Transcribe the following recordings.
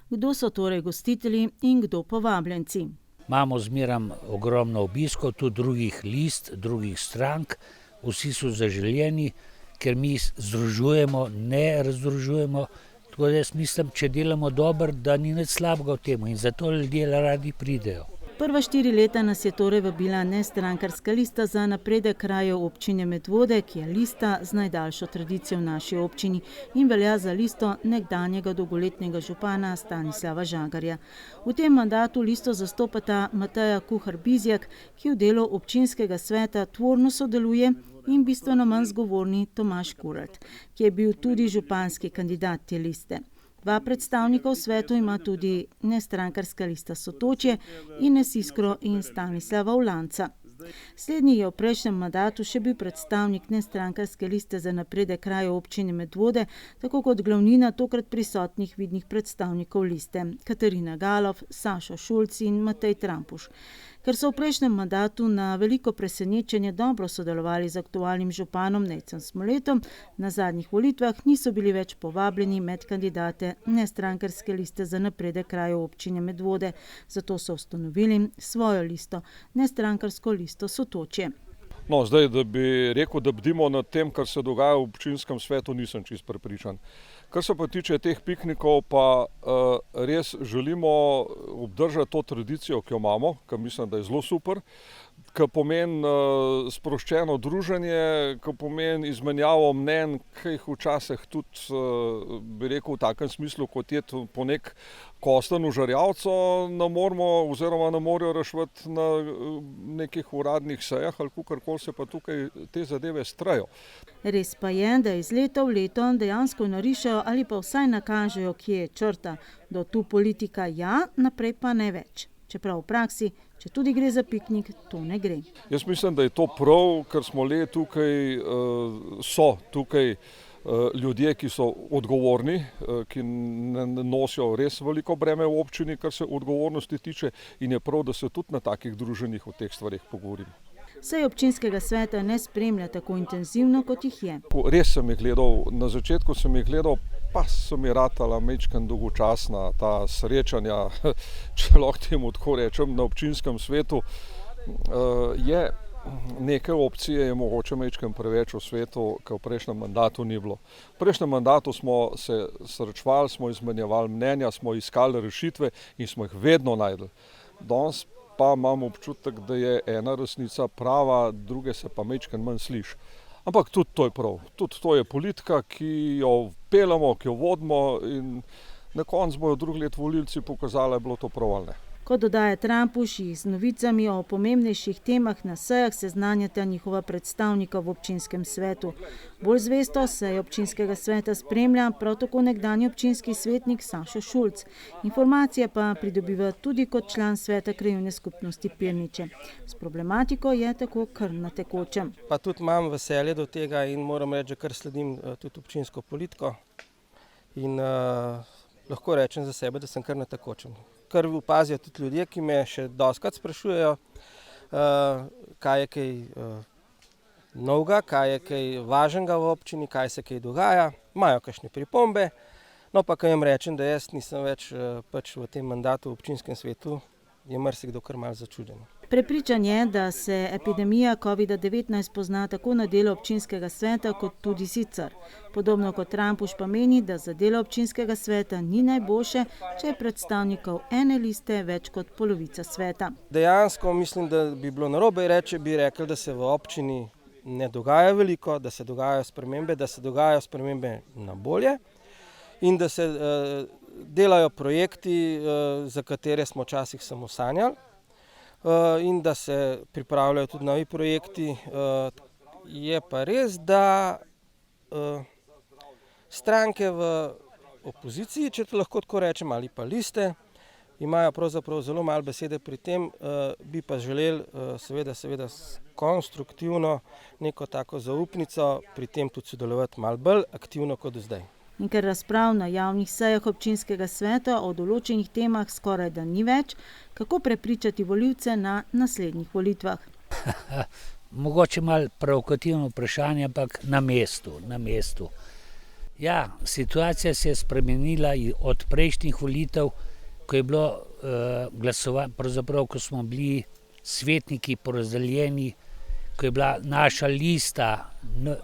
Kdo so torej gostitelji in kdo povabljenci? Imamo zmeram ogromno obiskov, tudi drugih list, drugih strank. Vsi so zaželeni, ker mi združujemo, ne razdružujemo. Tako da jaz mislim, če delamo dobro, da ni nič slabega v tem in zato ljudje radi pridejo. Prva 4 leta nas je torej vabila nestrankarska lista za napredek krajev občine Medvode, ki je lista z najdaljšo tradicijo v naši občini in velja za listo nekdanjega dolgoletnega župana Stanislava Žagarja. V tem mandatu listo zastopata Mateja Kuhar-Bizjak, ki v delu občinskega sveta tvorno sodeluje, in bistveno manj zgovorni Tomaž Kurat, ki je bil tudi županski kandidat te liste. 2 predstavnika v svetu ima tudi nestrankarska lista Sotočje, Ines Iskro in Stanislava Ulanca. Slednji je v prejšnjem mandatu še bil predstavnik nestrankarske liste za napredek krajev občine Medvode, tako kot glavnina tokrat prisotnih vidnih predstavnikov liste, Katarina Galov, Sašo Šulc in Matej Trampuš. Ker so v prejšnjem mandatu na veliko presenečenje dobro sodelovali z aktualnim županom Nejcem Smoletom, na zadnjih volitvah niso bili več povabljeni med kandidate nestrankarske liste za napredek krajev občine Medvode, zato so ustanovili svojo listo, nestrankarsko listo Sotočje. No, zdaj, da bi rekel, da bdimo nad tem, kar se dogaja v občinskem svetu, nisem čisto prepričan. Kar se pa tiče teh piknikov, pa res želimo obdržati to tradicijo, ki jo imamo, ki mislim, da je zelo super, ki pomeni sproščeno druženje, ki pomeni izmenjavo mnenj, ki jih včasih tudi, bi rekel, v takem smislu, kot je po nek kosten v žarjavco, ne moramo oziroma ne morejo reševati na nekih uradnih sejah ali kakorkoli se pa tukaj te zadeve strajo. Res pa je, da iz leta v leto dejansko narišajo ali pa vsaj nakažejo, kje je črta, do tu politika ja, naprej pa ne več. Čeprav v praksi, če tudi gre za piknik, to ne gre. Jaz mislim, da je to prav, ker smo tukaj, so tukaj ljudje, ki so odgovorni, ki nosijo res veliko breme v občini, kar se odgovornosti tiče, in je prav, da se tudi na takih druženjih o teh stvarih pogovorimo. Sej občinskega sveta ne spremlja tako intenzivno, kot jih je. Res sem jih gledal, na začetku sem jih gledal, pa so mi ratala majčkeno dolgočasna ta srečanja, če lahko temu tako rečem, na občinskem svetu. Je neke opcije je mogoče majčkeno preveč v svetu, ker v prejšnjem mandatu ni bilo. V prejšnjem mandatu smo se srečevali, smo izmenjevali mnenja, smo iskali rešitve in smo jih vedno našli. Danes pa imam občutek, da je ena resnica prava, druge se pa majčkeno manj sliši. Ampak tudi to je prav. Tudi to je politika, ki jo peljemo, ki jo vodimo in na koncu bojo drugo leto volilci pokazali, je bilo to prav ali ne. Kot dodaja Trampuš, jih z novicami o pomembnejših temah na sejah seznanjata njihova predstavnika v občinskem svetu. Bolj zvesto seje občinskega sveta spremlja prav tako nekdanji občinski svetnik Sašo Šulc. Informacije pa pridobiva tudi kot član sveta krajevne skupnosti Pirniče. S problematiko je tako kar na tekočem. Pa tudi imam veselje do tega in moram reči, da kar sledim tudi občinsko politiko in lahko rečem za sebe, da sem kar na tekočem. Kar opazijo tudi ljudje, ki me še dostikrat sprašujejo, kaj je kaj novega, kaj je kaj važnega v občini, kaj se kaj dogaja, imajo kakšne pripombe, no pa kaj jim rečem, da jaz nisem več pač v tem mandatu v občinskem svetu, je marsikdo kar malo začuden. Prepričan je, da se epidemija COVID-19 pozna tako na delu občinskega sveta, kot tudi sicer. Podobno kot Trampuš pa meni, da za delo občinskega sveta ni najboljše, če je predstavnikov ene liste več kot polovica sveta. Dejansko mislim, da bi bilo narobe reči, bi rekli, da se v občini ne dogaja veliko, da se dogajajo spremembe na bolje in da se delajo projekti, za katere smo včasih samo sanjali. In da se pripravljajo tudi novi projekti. Je pa res, da stranke v opoziciji, če to lahko tako rečem, ali pa liste, imajo pravzaprav zelo malo besede pri tem, bi pa želeli seveda konstruktivno neko tako zaupnico pri tem tudi sodelovati malo bolj aktivno kot do zdaj. In ker razprav na javnih sejah občinskega sveta o določenih temah skoraj da ni več, kako prepričati volivce na naslednjih volitvah? Mogoče malo provokativno vprašanje, ampak na mestu. Ja, situacija se je spremenila od prejšnjih volitev, ko je bilo glasovanje, pravzaprav ko smo bili svetniki porazdeljeni, ko je bila naša lista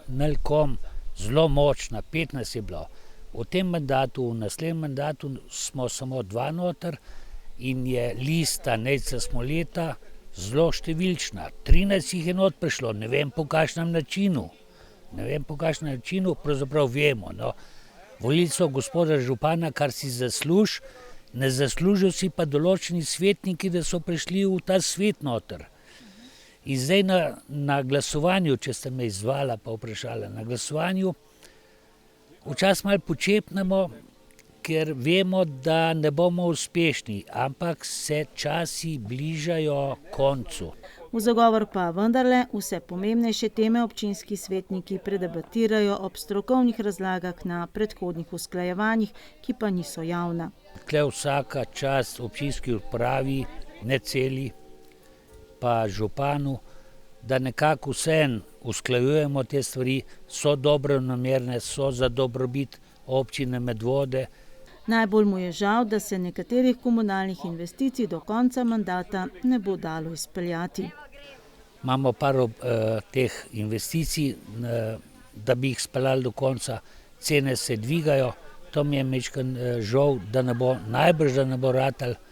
NLkom zelo močna, 15 je bilo. V tem mandatu, v naslednjem mandatu smo samo 2 noter in je lista Nejca Smoleta zelo številčna. 13 jih je not prišlo, ne vem po kakšnem načinu. Pravzaprav vemo. No. Volilcev gospoda župana, kar si zasluži, ne zaslužijo si pa določeni svetniki, da so prišli v ta svet noter. In zdaj na glasovanju, če ste me izvala pa vprašala, na glasovanju včasih malo počepnemo, ker vemo, da ne bomo uspešni, ampak se časi bližajo koncu. V zagovor pa vendarle vse pomembnejše teme občinski svetniki predebatirajo ob strokovnih razlagah na predhodnih usklajevanjih, ki pa niso javna. Tukaj vsaka čast občinski upravi, ne celi, pa županu, da nekako vseeno usklajujemo te stvari, so dobronamerne, so za dobrobit občine Medvode. Najbolj mu je žal, da se nekaterih komunalnih investicij do konca mandata ne bo dalo izpeljati. Imamo par teh investicij, da bi jih speljali do konca, cene se dvigajo, to mi je majčkeno žal, da ne bo, najbrž da ne bo ratalo.